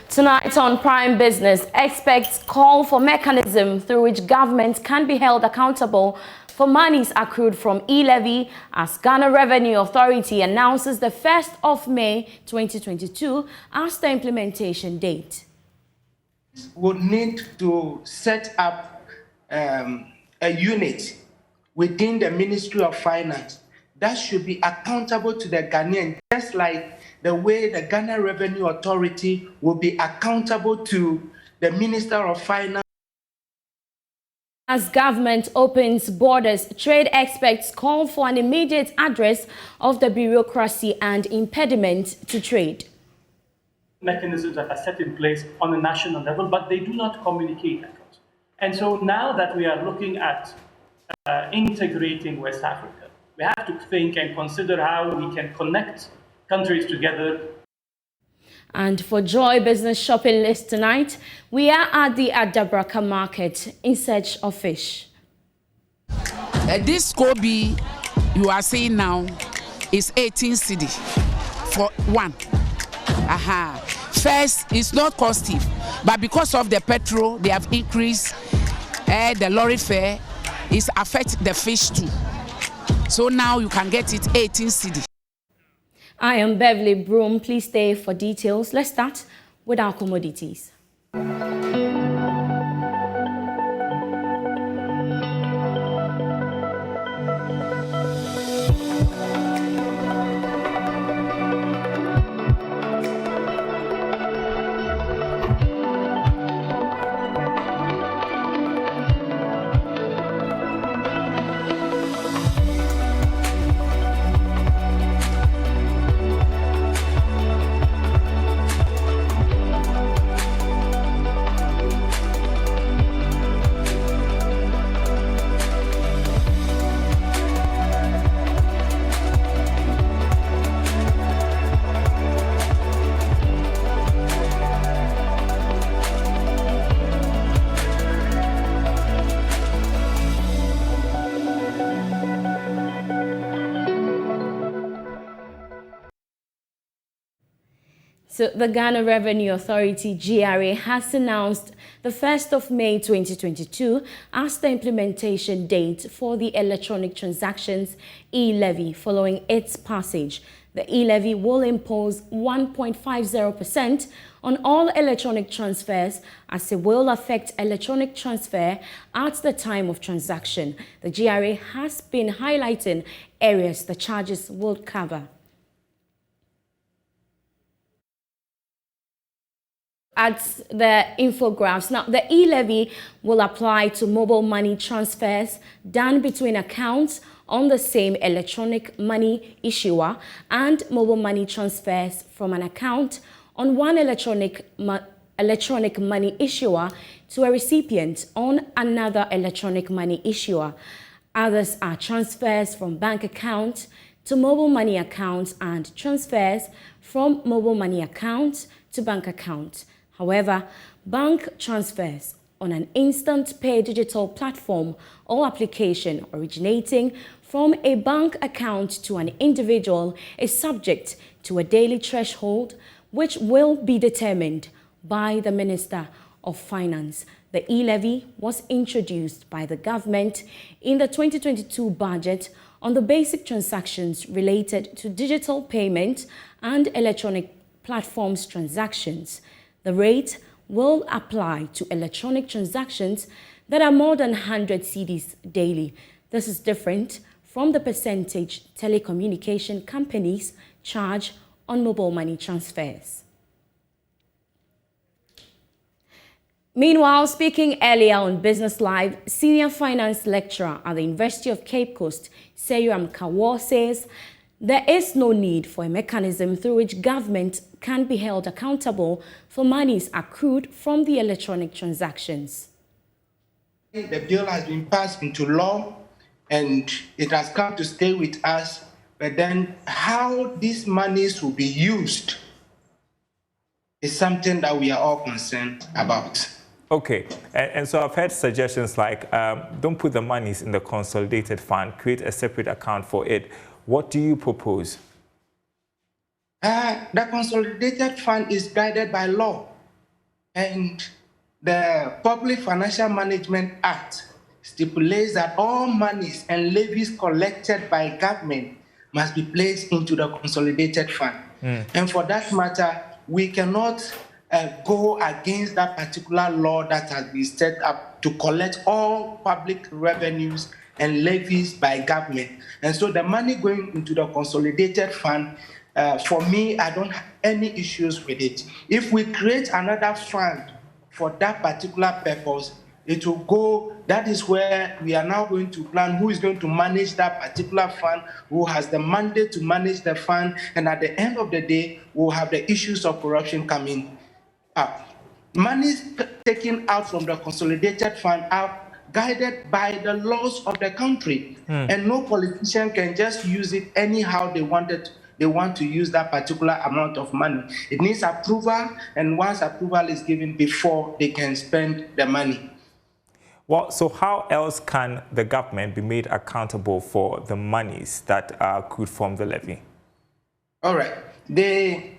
Tonight on Prime Business, experts call for mechanism through which government can be held accountable for monies accrued from Elevy as Ghana Revenue Authority announces the 1st of May 2022 as the implementation date. Would need to set up a unit within the Ministry of Finance that should be accountable to the Ghanaian, just like the way the Ghana Revenue Authority will be accountable to the Minister of Finance. As government opens borders, trade experts call for an immediate address of the bureaucracy and impediment to trade. Mechanisms that are set in place on a national level, but they do not communicate across. And so now that we are looking at integrating West Africa, we have to think and consider how we can connect countries together. And for Joy Business Shopping List tonight, we are at the Adabraka Market in search of fish. This Kobe you are seeing now is 18 cedi for one. First, it's not costly, but because of the petrol, they have increased the lorry fare. It's affect the fish too. So now you can get it 18 cedi. I am Beverly Broohm. Please stay for details. Let's start with our commodities. So the Ghana Revenue Authority, GRA, has announced the 1st of May 2022 as the implementation date for the electronic transactions e-levy. Following its passage, the e-levy will impose 1.50% on all electronic transfers, as it will affect electronic transfer at the time of transaction. The GRA has been highlighting areas the charges will cover. At the infographs. Now, the e-levy will apply to mobile money transfers done between accounts on the same electronic money issuer and mobile money transfers from an account on one electronic money issuer to a recipient on another electronic money issuer. Others are transfers from bank accounts to mobile money accounts and transfers from mobile money accounts to bank accounts. However, bank transfers on an instant pay digital platform or application originating from a bank account to an individual is subject to a daily threshold, which will be determined by the Minister of Finance. The e-levy was introduced by the government in the 2022 budget on the basic transactions related to digital payment and electronic platforms transactions. The rate will apply to electronic transactions that are more than 100 cedis daily. This is different from the percentage telecommunication companies charge on mobile money transfers. Meanwhile, speaking earlier on Business Live, senior finance lecturer at the University of Cape Coast, Seyram Kawo, says there is no need for a mechanism through which government can be held accountable for monies accrued from the electronic transactions. The bill has been passed into law and it has come to stay with us, but then how these monies will be used is something that we are all concerned about. Okay, and so I've heard suggestions like don't put the monies in the consolidated fund, create a separate account for it. What do you propose? The consolidated fund is guided by law. And the Public Financial Management Act stipulates that all monies and levies collected by government must be placed into the consolidated fund. And for that matter, we cannot go against that particular law that has been set up to collect all public revenues and levies by government. And so the money going into the consolidated fund, for me, I don't have any issues with it. If we create another fund for that particular purpose, it will go, that is where we are now going to plan who is going to manage that particular fund, who has the mandate to manage the fund, and at the end of the day, we'll have the issues of corruption coming up. Monies taken out from the consolidated fund are guided by the laws of the country, and no politician can just use it anyhow they want to use that particular amount of money. It needs approval, and once approval is given before they can spend the money. Well, so how else can the government be made accountable for the monies that are accrued from the levy? All right. The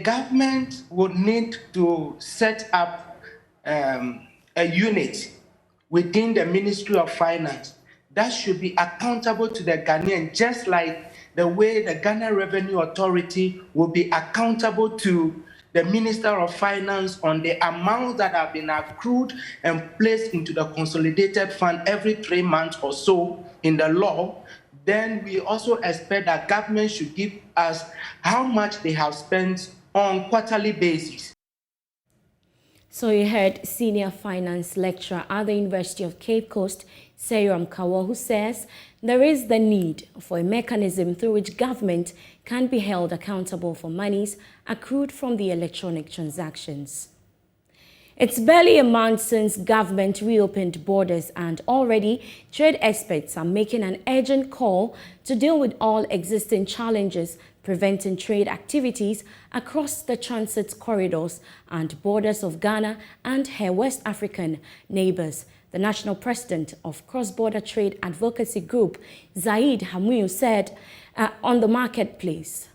government would need to set up a unit within the Ministry of Finance that should be accountable to the Ghanaian, just like the way the Ghana Revenue Authority will be accountable to the Minister of Finance on the amounts that have been accrued and placed into the consolidated fund every 3 months or so in the law. Then we also expect that government should give us how much they have spent on quarterly basis. So you heard senior finance lecturer at the University of Cape Coast, Seyoram Kawo, who says there is the need for a mechanism through which government can be held accountable for monies accrued from the electronic transactions. It's barely a month since government reopened borders, and already trade experts are making an urgent call to deal with all existing challenges preventing trade activities across the transit corridors and borders of Ghana and her West African neighbors. The national president of CrossBorder Trade Advocacy Group, Zaid Hamuyu, said on the marketplace.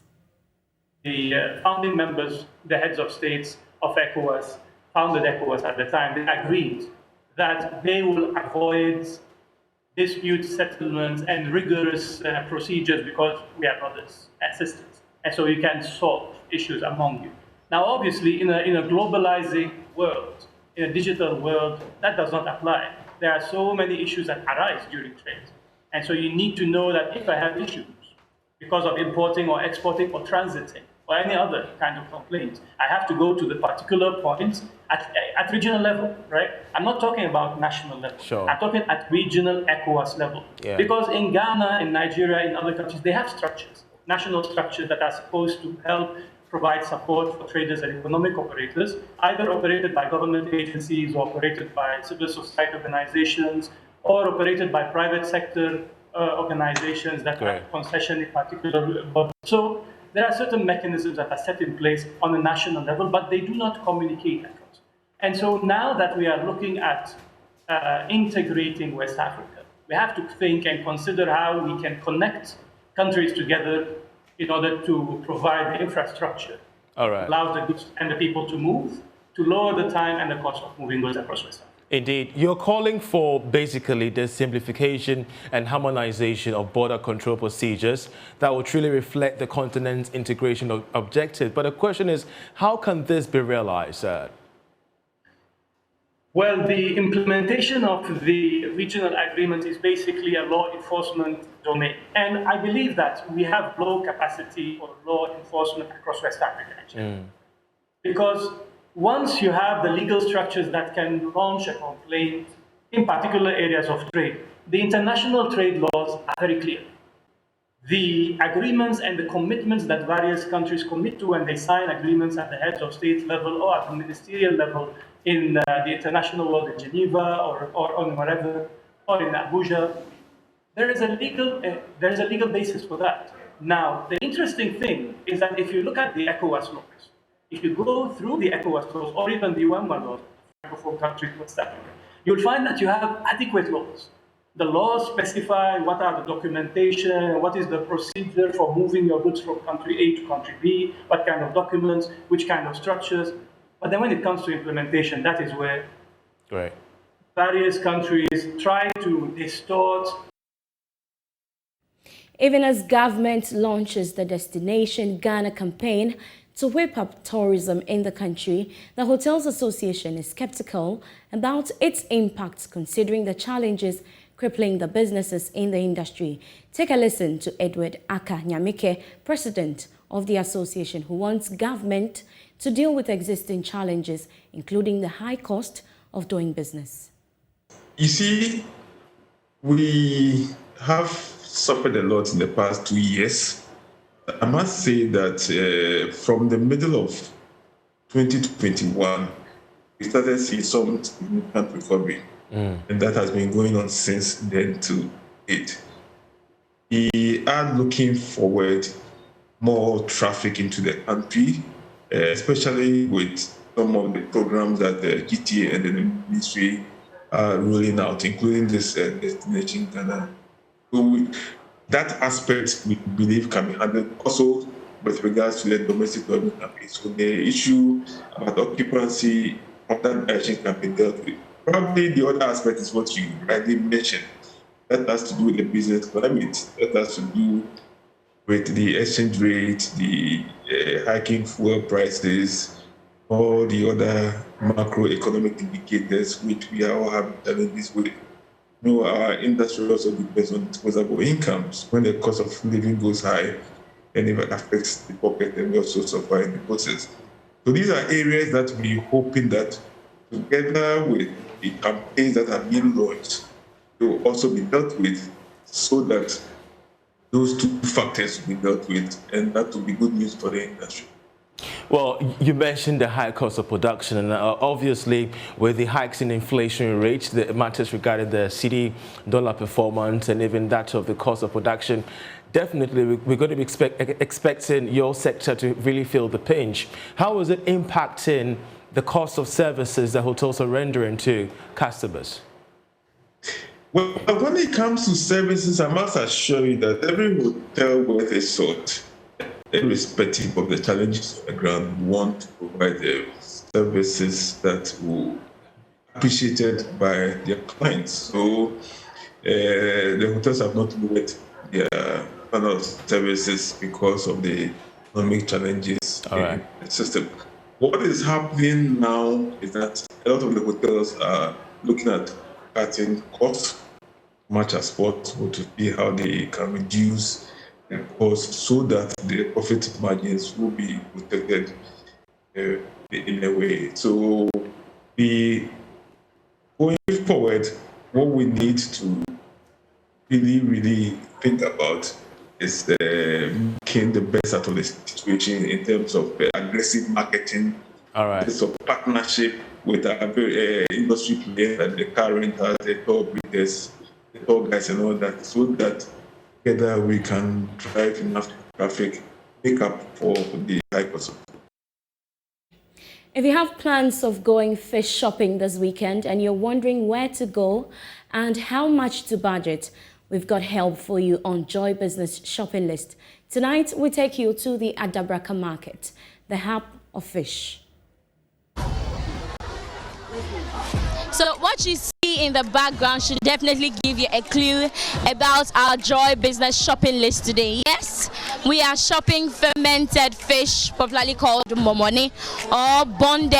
The founding members, the heads of states of ECOWAS, founded ECOWAS at the time, they agreed that they will avoid dispute settlements and rigorous procedures because we are brothers and sisters. And so you can solve issues among you. Now, obviously, in a globalizing world, in a digital world, that does not apply. There are so many issues that arise during trade. And so you need to know that if I have issues because of importing or exporting or transiting or any other kind of complaint, I have to go to the particular point at regional level, right? I'm not talking about national level. Sure. I'm talking at regional ECOWAS level. Yeah. Because in Ghana, in Nigeria, in other countries, they have structures, national structures that are supposed to help provide support for traders and economic operators, either operated by government agencies or operated by civil society organizations or operated by private sector organizations that have concession in particular. So there are certain mechanisms that are set in place on a national level, but they do not communicate across. And so now that we are looking at integrating West Africa, we have to think and consider how we can connect countries together in order to provide the infrastructure, allow the goods and the people to move, to lower the time and the cost of moving goods across West Africa. Indeed. You're calling for basically the simplification and harmonization of border control procedures that will truly reflect the continent's integration objective. But the question is, how can this be realized? Well, the implementation of the regional agreement is basically a law enforcement domain. And I believe that we have low capacity for law enforcement across West Africa, actually. Because once you have the legal structures that can launch a complaint in particular areas of trade, the international trade laws are very clear. The agreements and the commitments that various countries commit to when they sign agreements at the heads of state level or at the ministerial level in the international world in Geneva or on wherever, or in Abuja, there is a legal basis for that. Now, the interesting thing is that if you look at the ECOWAS laws, if you go through the ECOWAS laws or even the UNWA laws, Francophone countries, West Africa, you'll find that you have adequate laws. The laws specify what are the documentation, what is the procedure for moving your goods from country A to country B, what kind of documents, which kind of structures. But then when it comes to implementation, that is where Right. various countries try to distort. Even as government launches the Destination Ghana campaign to whip up tourism in the country, the Hotels Association is skeptical about its impact considering the challenges crippling the businesses in the industry. Take a listen to Edward Aka Nyamike, president of the association, who wants government to deal with existing challenges, including the high cost of doing business. You see, we have suffered a lot in the past 2 years. I must say that from the middle of 2021, we started seeing some significant recovery, and that has been going on since then to date. We are looking forward more traffic into the country, especially with some of the programs that the GTA and the ministry are rolling out, including this Destination Ghana. So that aspect we believe can be handled also with regards to the domestic development campaign. So the issue about occupancy of that action can be dealt with. Probably the other aspect is what you rightly mentioned. That has to do with the business climate. That has to do with the exchange rate, the hiking fuel prices, all the other macroeconomic indicators which we all have challenges with. You know, our industry also depends on disposable incomes. When the cost of living goes high, then it affects the pocket and we also suffer in the process. So these are areas that we're hoping that together with the campaigns that have been launched, will also be dealt with so that those two factors will be dealt with, and that will be good news for the industry. Well, you mentioned the high cost of production, and obviously with the hikes in inflation rates, the matters regarding the cedi dollar performance and even that of the cost of production, definitely we're going to be expecting your sector to really feel the pinch. How is it impacting the cost of services that hotels are rendering to customers? Well, when it comes to services, I must assure you that every hotel worth a salt, irrespective of the challenges on the ground, want to provide the services that will be appreciated by their clients. So the hotels have not lowered their panel of services because of the economic challenges in the system. What is happening now is that a lot of the hotels are looking at cutting costs much as possible to see how they can reduce the cost so that the profit margins will be protected in a way. So going forward, what we need to really think about is making the best out of the situation in terms of aggressive marketing, so partnership with our industry players like the car rentals, the tour operators, the tour guides and all that, so that together we can drive enough traffic, make up for the high cost. If you have plans of going fish shopping this weekend and you're wondering where to go and how much to budget, we've got help for you on Joy Business shopping list. Tonight, we take you to the Adabraka Market, the hub of fish. So what you see in the background should definitely give you a clue about our Joy Business shopping list today. Yes, we are shopping fermented fish, popularly called momone or bonde,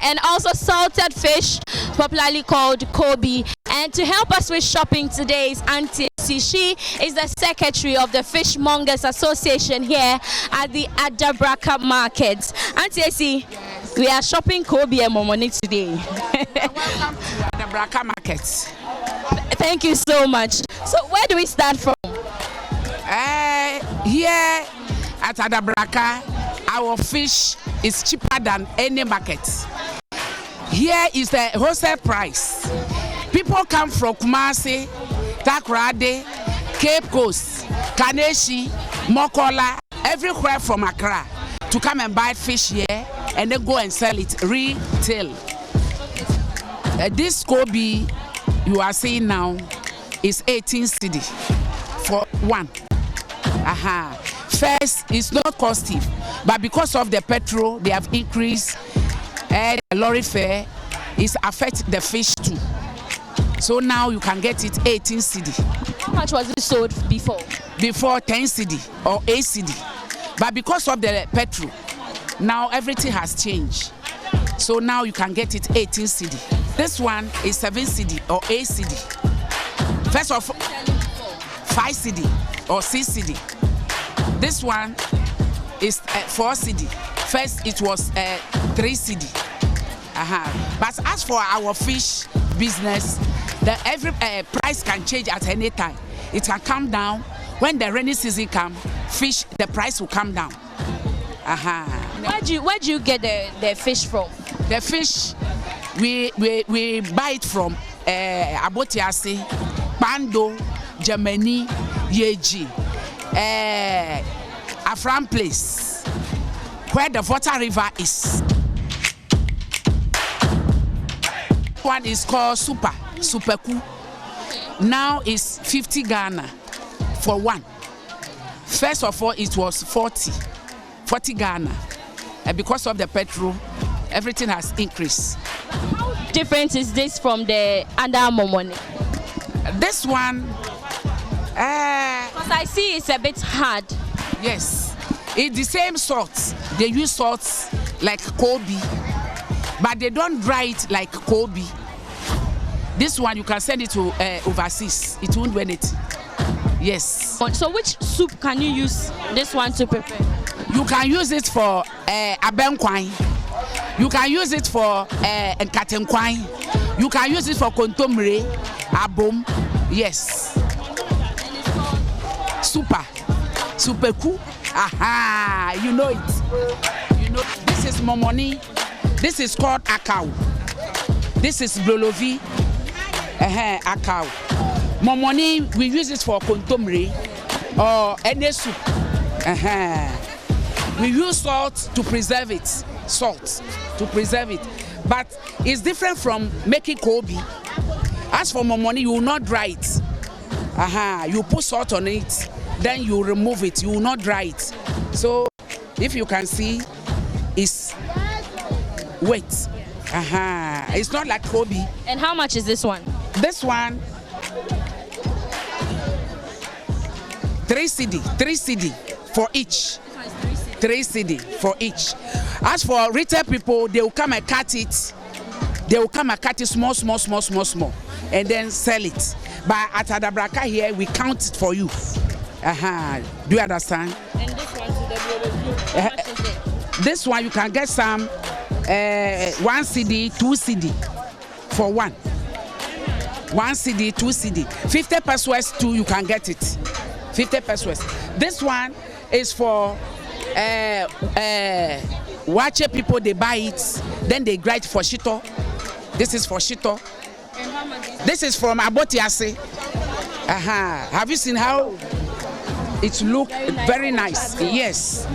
and also salted fish, popularly called kobe. And to help us with shopping today is Auntie Essie. She is the secretary of the Fishmongers Association here at the Adabraka Market. Auntie Essie, we are shopping kobe and momone today. Welcome to Adabraka Market. Thank you so much. So where do we start from? Here at Adabraka, our fish is cheaper than any market. Here is the wholesale price. People come from Kumasi, Takoradi, Cape Coast, Kaneshi, Mokola, everywhere from Accra to come and buy fish here and then go and sell it retail. This kobe you are seeing now is 18 cedi for one. First, it's not costly, but because of the petrol, they have increased the lorry fare is affect the fish too. So now you can get it 18 cedi. How much was it sold before? Before 10 cedi or 8 cedi. But because of the petrol, now everything has changed. So now you can get it 18 cedi. This one is 7 cedi or 8 cedi. First of all, 5 cedi or 6 cedi. This one is 4 cedi. First it was 3 cedi. But as for our fish business, every price can change at any time. It can come down when the rainy season comes. Fish, the price will come down. Where do you get the fish from? The fish, we buy it from Abotiase, Bando, Germany, Yeji, Afram place, where the water river is. One is called Super Cool. Now it's 50 Ghana for one. First of all, it was 40 Ghana. And because of the petrol, everything has increased. How different is this from the other momoni? This one, because I see it's a bit hard. Yes, it's the same salt. They use salts like Kobe, but they don't dry it like Kobe. This one you can send it to overseas. It won't win it. Yes. So which soup can you use this one to prepare? You can use it for abenkwai. You can use it for nkatenkwai. You can use it for kontomire, abom. Yes. Super cool. Aha, you know it. You know, this is momoni. This is called akau. This is blolovi. Akau. Momoni, we use it for kontomire or any soup. We use salt to preserve it. Salt to preserve it. But it's different from making Kobe. As for momoni, you will not dry it. You put salt on it, then you remove it. You will not dry it. So if you can see, it's wet. It's not like Kobe. And how much is this one? This one, 3 cedi for each. 3 cedi for each. As for retail people, they will come and cut it. They will come and cut it small, and then sell it. But at Adabraka here, we count it for you. Do you understand? And this one to the how much is it? This one you can get some 1 cedi, 2 cedi for one. 1 cedi, 2 cedi. 50 pesos too, you can get it. 50 pesos. This one is for Wache people, they buy it, then they grind for shito. This is for shito. And how much is this is from Abotiase. Have you seen how it look? Very nice. Yes.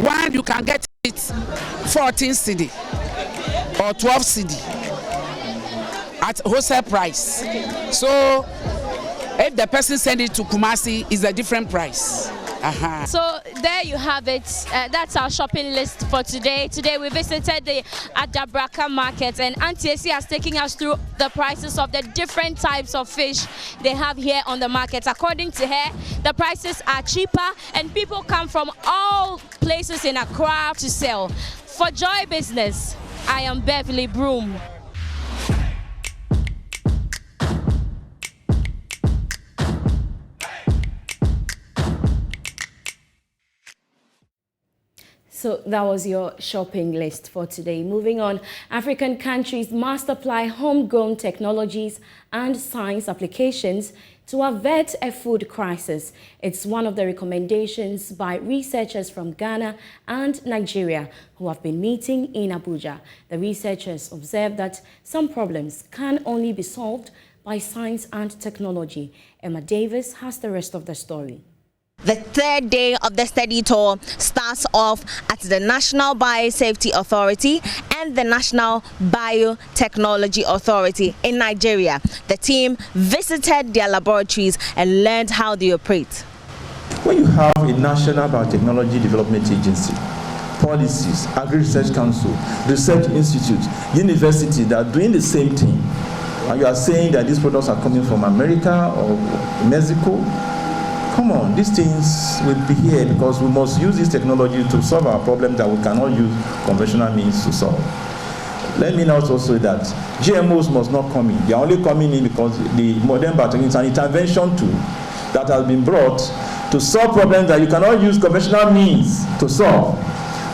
One you can get it 14 cedi or 12 cedi at wholesale price. So if the person send it to Kumasi, it's a different price. So there you have it. That's our shopping list for today. Today we visited the Adabraka market, and Auntie Esi has taken us through the prices of the different types of fish they have here on the market. According to her, the prices are cheaper and people come from all places in Accra to sell. For Joy Business, I am Beverly Broohm. So that was your shopping list for today. Moving on, African countries must apply homegrown technologies and science applications to avert a food crisis. It's one of the recommendations by researchers from Ghana and Nigeria who have been meeting in Abuja. The researchers observed that some problems can only be solved by science and technology. Emma Davis has the rest of the story. The third day of the study tour starts off at the National Biosafety Authority and the National Biotechnology Authority in Nigeria. The team visited their laboratories and learned how they operate. When you have a National Biotechnology Development Agency, policies, Agri-Research Council, research institutes, universities that are doing the same thing. And you are saying that these products are coming from America or Mexico? Come on, these things will be here because we must use this technology to solve our problem that we cannot use conventional means to solve. Let me also say that GMOs must not come in. They are only coming in because the modern biotechnology is an intervention tool that has been brought to solve problems that you cannot use conventional means to solve.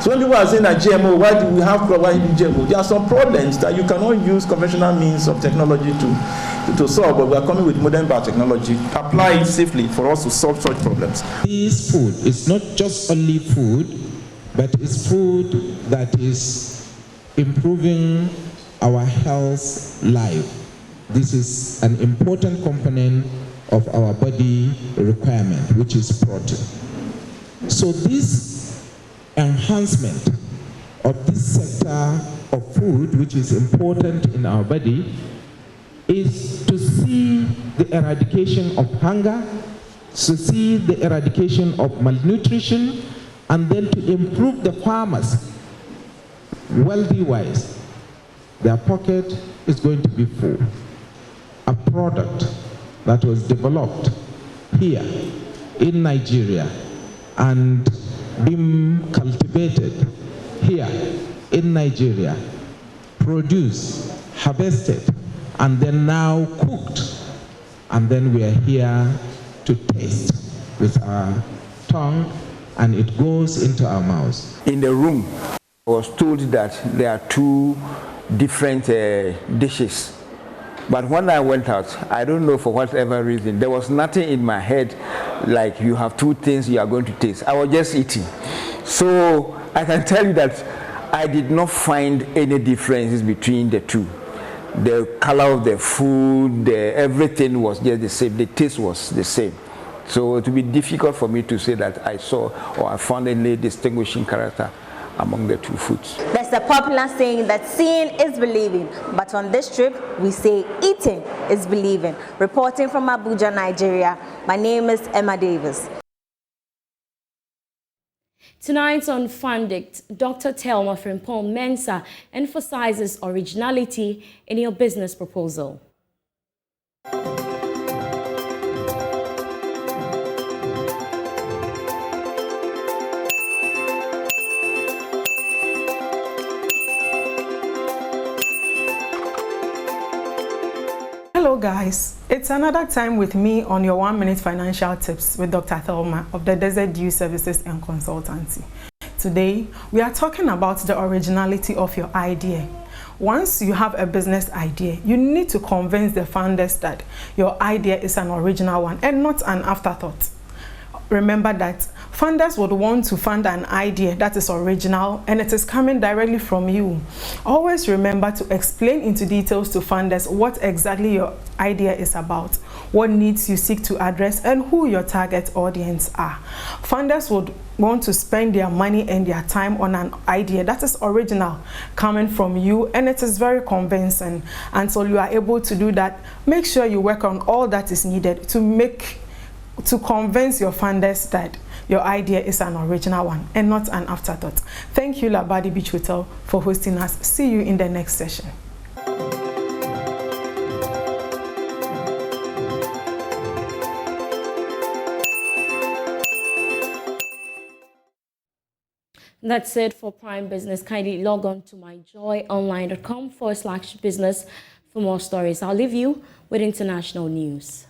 So when people are saying that GMO, why do we have GMO? There are some problems that you cannot use conventional means of technology to solve, but we are coming with modern biotechnology. Apply it safely for us to solve such problems. This food is not just only food, but it's food that is improving our health life. This is an important component of our body requirement, which is protein. So this enhancement of this sector of food, which is important in our body, is to see the eradication of hunger, to see the eradication of malnutrition, and then to improve the farmers wealthy-wise. Their pocket is going to be full. A product that was developed here in Nigeria and being cultivated here in Nigeria, produced, harvested, and then now cooked, and then we are here to taste with our tongue, and it goes into our mouths. In the room, I was told that there are two different dishes. But when I went out, I don't know for whatever reason, there was nothing in my head like you have two things you are going to taste. I was just eating. So I can tell you that I did not find any differences between the two. The color of the food, everything was just the same. The taste was the same. So it would be difficult for me to say that I saw or I found any distinguishing character among the two foods. There's a popular saying that seeing is believing, but on this trip we say eating is believing. Reporting from Abuja, Nigeria, my name is Emma Davis. Tonight on Fundict, Dr. Thelma Frimpong Mensah emphasizes originality in your business proposal. Hello guys, it's another time with me on your 1 minute financial tips with Dr. Thelma of the Desert Dew Services and Consultancy. Today, we are talking about the originality of your idea. Once you have a business idea, you need to convince the founders that your idea is an original one and not an afterthought. Remember that funders would want to fund an idea that is original and it is coming directly from you. Always remember to explain into details to funders what exactly your idea is about, what needs you seek to address, and who your target audience are. Funders would want to spend their money and their time on an idea that is original, coming from you, and it is very convincing. Until you are able to do that, make sure you work on all that is needed to convince your funders that your idea is an original one and not an afterthought. Thank you, Labadi Beach Hotel, for hosting us. See you in the next session. That's it for Prime Business. Kindly log on to myjoyonline.com/business for more stories. I'll leave you with international news.